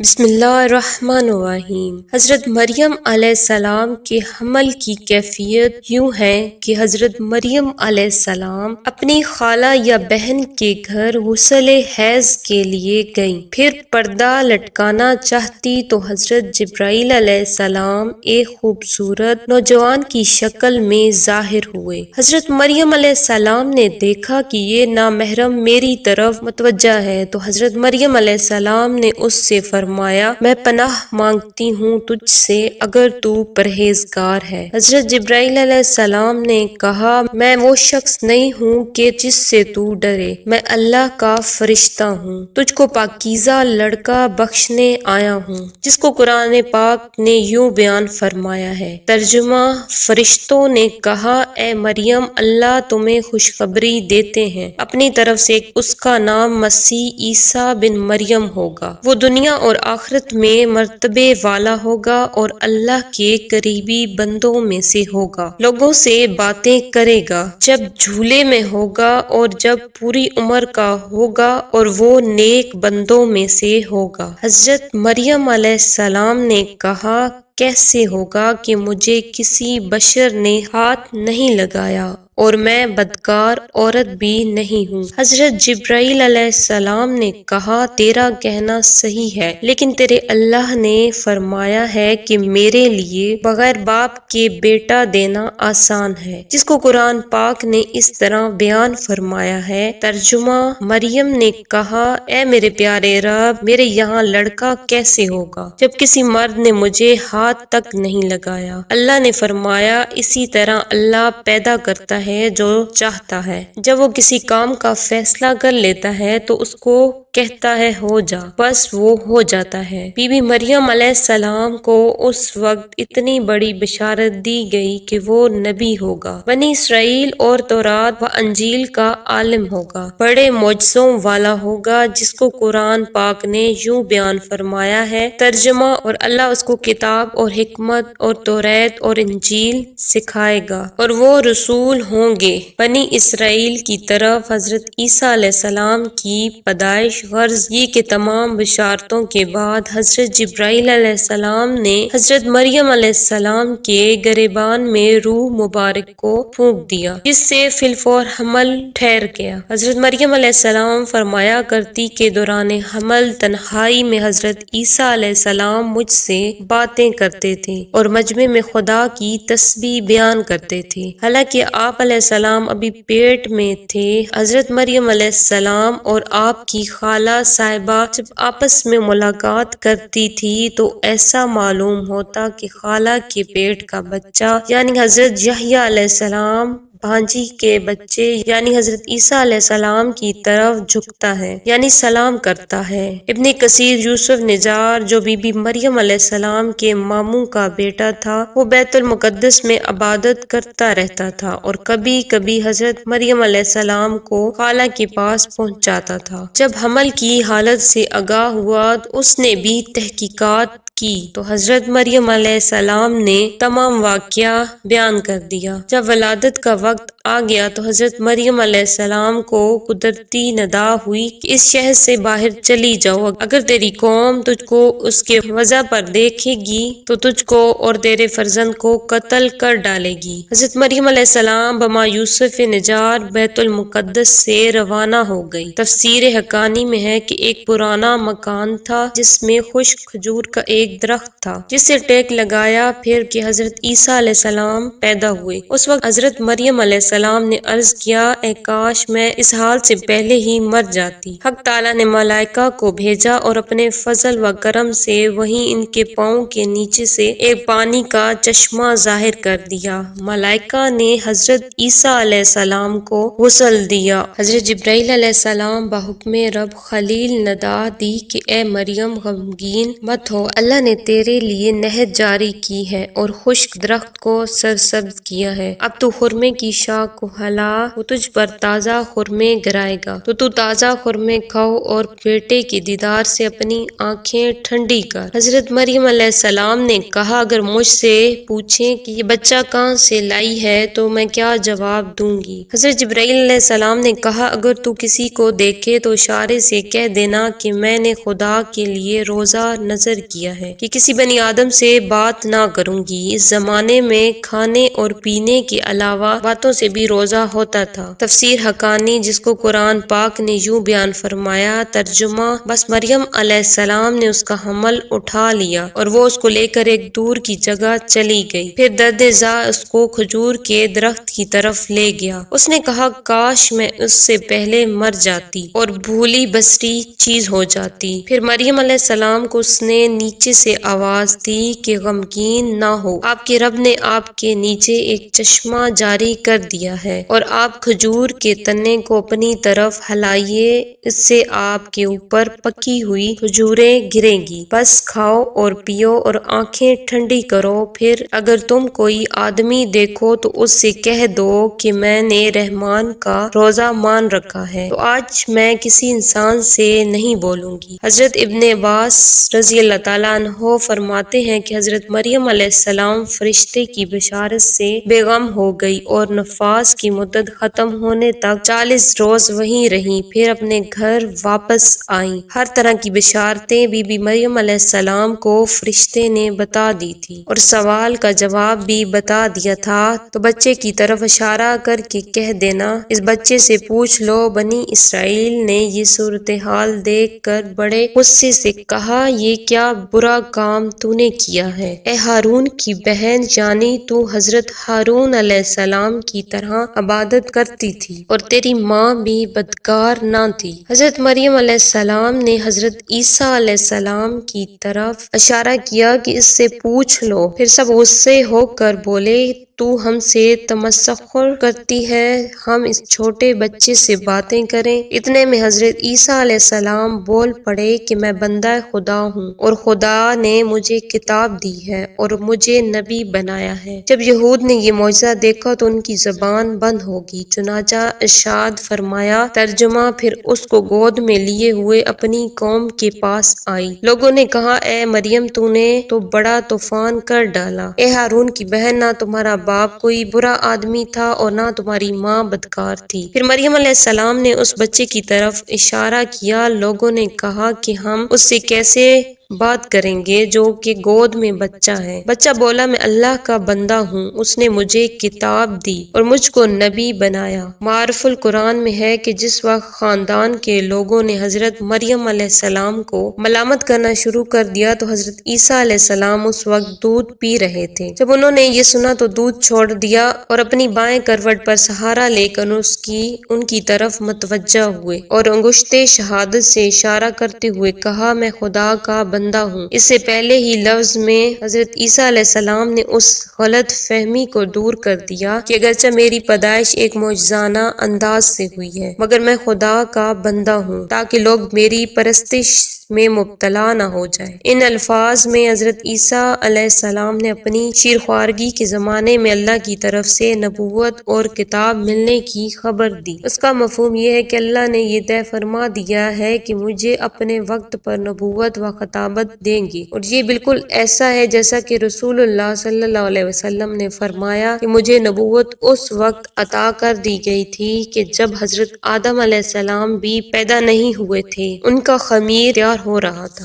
بسم اللہ الرحمن الرحیم۔ حضرت مریم علیہ السلام کے حمل کی کیفیت یوں ہے کہ حضرت مریم علیہ السلام اپنی خالہ یا بہن کے گھر غسل حیض کے لیے گئیں، پھر پردہ لٹکانا چاہتی تو حضرت جبرائیل علیہ السلام ایک خوبصورت نوجوان کی شکل میں ظاہر ہوئے۔ حضرت مریم علیہ السلام نے دیکھا کہ یہ نامحرم میری طرف متوجہ ہے تو حضرت مریم علیہ السلام نے اس سے فرمایا، میں پناہ مانگتی ہوں تجھ سے اگر تو پرہیزگار ہے۔ حضرت جبرائیل علیہ السلام نے کہا، میں وہ شخص نہیں ہوں کہ جس سے تو ڈرے، میں اللہ کا فرشتہ ہوں، تجھ کو پاکیزہ لڑکا بخشنے آیا ہوں، جس کو قرآن پاک نے یوں بیان فرمایا ہے۔ ترجمہ: فرشتوں نے کہا، اے مریم، اللہ تمہیں خوشخبری دیتے ہیں اپنی طرف سے، اس کا نام مسیح عیسیٰ بن مریم ہوگا، وہ دنیا اور آخرت میں مرتبے والا ہوگا اور اللہ کے قریبی بندوں میں سے ہوگا، لوگوں سے باتیں کرے گا جب جھولے میں ہوگا اور جب پوری عمر کا ہوگا، اور وہ نیک بندوں میں سے ہوگا۔ حضرت مریم علیہ السلام نے کہا، کیسے ہوگا کہ مجھے کسی بشر نے ہاتھ نہیں لگایا اور میں بدکار عورت بھی نہیں ہوں۔ حضرت جبرائیل علیہ السلام نے کہا، تیرا کہنا صحیح ہے، لیکن تیرے اللہ نے فرمایا ہے کہ میرے لیے بغیر باپ کے بیٹا دینا آسان ہے، جس کو قرآن پاک نے اس طرح بیان فرمایا ہے۔ ترجمہ: مریم نے کہا، اے میرے پیارے رب، میرے یہاں لڑکا کیسے ہوگا جب کسی مرد نے مجھے ہاتھ تک نہیں لگایا؟ اللہ نے فرمایا، اسی طرح اللہ پیدا کرتا ہے جو چاہتا ہے، جب وہ کسی کام کا فیصلہ کر لیتا ہے تو اس کو کہتا ہے ہو جا، بس وہ ہو جاتا ہے۔ بی بی مریم علیہ السلام کو اس وقت اتنی بڑی بشارت دی گئی کہ وہ نبی ہوگا، بنی اسرائیل اور تورات و انجیل کا عالم ہوگا، بڑے معجزوں والا ہوگا، جس کو قرآن پاک نے یوں بیان فرمایا ہے۔ ترجمہ: اور اللہ اس کو کتاب اور حکمت اور تورات اور انجیل سکھائے گا، اور وہ رسول ہوں گے بنی اسرائیل کی طرف۔ حضرت عیسیٰ علیہ السلام کی پیدائش۔ غرض یہ کہ تمام بشارتوں کے بعد حضرت جبرائیل علیہ السلام نے حضرت مریم علیہ السلام کے گریبان میں روح مبارک کو پھونک دیا، جس سے فی الفور حمل ٹھہر گیا۔ حضرت مریم علیہ السلام فرمایا کرتی کہ دوران حمل تنہائی میں حضرت عیسیٰ علیہ السلام مجھ سے باتیں کرتے تھے اور مجمع میں خدا کی تسبیح بیان کرتے تھے، حالانکہ آپ علیہ السلام ابھی پیٹ میں تھے۔ حضرت مریم علیہ السلام اور آپ کی خالہ صاحبہ جب آپس میں ملاقات کرتی تھی تو ایسا معلوم ہوتا کہ خالہ کے پیٹ کا بچہ یعنی حضرت یحییٰ علیہ السلام بھانجی کے بچے یعنی حضرت عیسیٰ علیہ السلام کی طرف جھکتا ہے، یعنی سلام کرتا ہے۔ ابن کثیر: یوسف نجار جو بی بی مریم علیہ السلام کے ماموں کا بیٹا تھا، وہ بیت المقدس میں عبادت کرتا رہتا تھا اور کبھی کبھی حضرت مریم علیہ السلام کو خالہ کے پاس پہنچ جاتا تھا۔ جب حمل کی حالت سے آگاہ ہوا تو اس نے بھی تحقیقات کی تو حضرت مریم علیہ السلام نے تمام واقعہ بیان کر دیا۔ جب ولادت کا وقت آ گیا تو حضرت مریم علیہ السلام کو قدرتی ندا ہوئی کہ اس شہر سے باہر چلی جاؤ، اگر تیری قوم تجھ کو اس کے وضع پر دیکھے گی تو تجھ کو اور تیرے فرزند کو قتل کر ڈالے گی۔ حضرت مریم علیہ السلام بما یوسف نجار بیت المقدس سے روانہ ہو گئی۔ تفسیر حقانی میں ہے کہ ایک پرانا مکان تھا جس میں خشک کھجور کا ایک درخت تھا، جس سے ٹیک لگایا پھر کہ حضرت عیسیٰ علیہ السلام پیدا ہوئے۔ اس وقت حضرت مریم علیہ السلام نے عرض کیا، اے کاش میں اس حال سے پہلے ہی مر جاتی۔ حق تعالیٰ نے ملائکہ کو بھیجا اور اپنے فضل و کرم سے وہیں ان کے پاؤں کے نیچے سے ایک پانی کا چشمہ ظاہر کر دیا۔ ملائکہ نے حضرت عیسیٰ علیہ السلام کو غسل دیا۔ حضرت جبرائیل علیہ السلام بحکم رب خلیل ندا دی کہ اے مریم غمگین مت ہو، اللہ نے تیرے لیے نہر جاری کی ہے اور خشک درخت کو سرسبز کیا ہے، اب تو خرمے کی شاخ کو ہلا، وہ تجھ پر تازہ خرمے گرائے گا تو تازہ خرمے کھاؤ اور بیٹے کے دیدار سے اپنی آنکھیں ٹھنڈی کر۔ حضرت مریم علیہ السلام نے کہا اگر مجھ سے پوچھیں کہ یہ بچہ کہاں سے لائی ہے تو میں کیا جواب دوں گی؟ حضرت جبرائیل علیہ السلام نے کہا اگر تو کسی کو دیکھے تو اشارے سے کہہ دینا کہ میں نے خدا کے لیے روزہ نذر کیا ہے کہ کسی بنی آدم سے بات نہ کروں گی۔ اس زمانے میں کھانے اور پینے کے علاوہ باتوں سے بھی روزہ ہوتا تھا۔ تفسیر حقانی، جس کو قرآن پاک نے یوں بیان فرمایا، ترجمہ: بس مریم علیہ السلام نے اس کا حمل اٹھا لیا اور وہ اس کو لے کر ایک دور کی جگہ چلی گئی۔ پھر درد ذا اس کو کھجور کے درخت کی طرف لے گیا۔ اس نے کہا کاش میں اس سے پہلے مر جاتی اور بھولی بسری چیز ہو جاتی۔ پھر مریم علیہ السلام کو اس نے نیچے سے آواز دی کہ غمگین نہ ہو، آپ کے رب نے آپ کے نیچے ایک چشمہ جاری کر دیا ہے اور آپ کھجور کے تنے کو اپنی طرف ہلائیے، اس سے آپ کے اوپر پکی ہوئی کھجوریں گریں گی، بس کھاؤ اور پیو اور آنکھیں ٹھنڈی کرو۔ پھر اگر تم کوئی آدمی دیکھو تو اس سے کہہ دو کہ میں نے رحمان کا روزہ مان رکھا ہے تو آج میں کسی انسان سے نہیں بولوں گی۔ حضرت ابن عباس رضی اللہ تعالیٰ عنہ فرماتے ہیں کہ حضرت مریم علیہ السلام فرشتے کی بشارت سے بے غم ہو گئی اور نفاس کی مدت ختم ہونے تک 40 روز وہیں رہیں، پھر اپنے گھر واپس آئیں۔ ہر طرح کی بشارتیں بی بی مریم علیہ السلام کو فرشتے نے بتا دی تھی اور سوال کا جواب بھی بتا دیا تھا، تو بچے کی طرف اشارہ کر کے کہہ دینا اس بچے سے پوچھ لو۔ بنی اسرائیل نے یہ صورتحال دیکھ کر بڑے غصے سے کہا یہ کیا برا کام تو نے کیا ہے، اے ہارون کی بہن، یعنی تو حضرت ہارون علیہ السلام کی طرح عبادت کرتی تھی اور تیری ماں بھی بدکار نہ تھی۔ حضرت مریم علیہ السلام نے حضرت عیسیٰ علیہ السلام کی طرف اشارہ کیا کہ اس سے پوچھ لو۔ پھر سب غصے ہو کر بولے تو ہم سے تمسخر کرتی ہے، ہم اس چھوٹے بچے سے باتیں کریں؟ اتنے میں حضرت عیسیٰ علیہ السلام بول پڑے کہ میں بندہ خدا ہوں اور خدا نے مجھے کتاب دی ہے اور مجھے نبی بنایا ہے۔ جب یہود نے یہ معجزہ دیکھا تو ان کی زبان بند ہوگی، چنانچہ ارشاد فرمایا، ترجمہ: پھر اس کو گود میں لیے ہوئے اپنی قوم کے پاس آئی۔ لوگوں نے کہا اے مریم تو نے تو بڑا طوفان کر ڈالا، اے ہارون کی بہن، نہ تمہارا باپ کوئی برا آدمی تھا اور نہ تمہاری ماں بدکار تھی۔ پھر مریم علیہ السلام نے اس بچے کی طرف اشارہ کیا۔ لوگوں نے کہا کہ ہم اس سے کیسے بات کریں گے جو کہ گود میں بچہ ہے؟ بچہ بولا میں اللہ کا بندہ ہوں، اس نے مجھے کتاب دی اور مجھ کو نبی بنایا۔ معارف القرآن میں ہے کہ جس وقت خاندان کے لوگوں نے حضرت مریم علیہ السلام کو ملامت کرنا شروع کر دیا تو حضرت عیسیٰ علیہ السلام اس وقت دودھ پی رہے تھے۔ جب انہوں نے یہ سنا تو دودھ چھوڑ دیا اور اپنی بائیں کروٹ پر سہارا لے کر ان کی طرف متوجہ ہوئے اور انگشت شہادت سے اشارہ کرتے ہوئے کہا میں خدا کا بندہ ہوں۔ اس سے پہلے ہی لفظ میں حضرت عیسیٰ علیہ السلام نے اس غلط فہمی کو دور کر دیا کہ اگرچہ میری پیدائش ایک معجزانہ انداز سے ہوئی ہے مگر میں خدا کا بندہ ہوں تاکہ لوگ میری پرستش میں مبتلا نہ ہو جائیں۔ ان الفاظ میں حضرت عیسیٰ علیہ السلام نے اپنی شیرخوارگی کے زمانے میں اللہ کی طرف سے نبوت اور کتاب ملنے کی خبر دی۔ اس کا مفہوم یہ ہے کہ اللہ نے یہ طے فرما دیا ہے کہ مجھے اپنے وقت پر نبوت و خطابت دیں گے، اور یہ بالکل ایسا ہے جیسا کہ رسول اللہ صلی اللہ علیہ وسلم نے فرمایا کہ مجھے نبوت اس وقت عطا کر دی گئی تھی کہ جب حضرت آدم علیہ السلام بھی پیدا نہیں ہوئے تھے، ان کا خمیر تیار ہو رہا تھا۔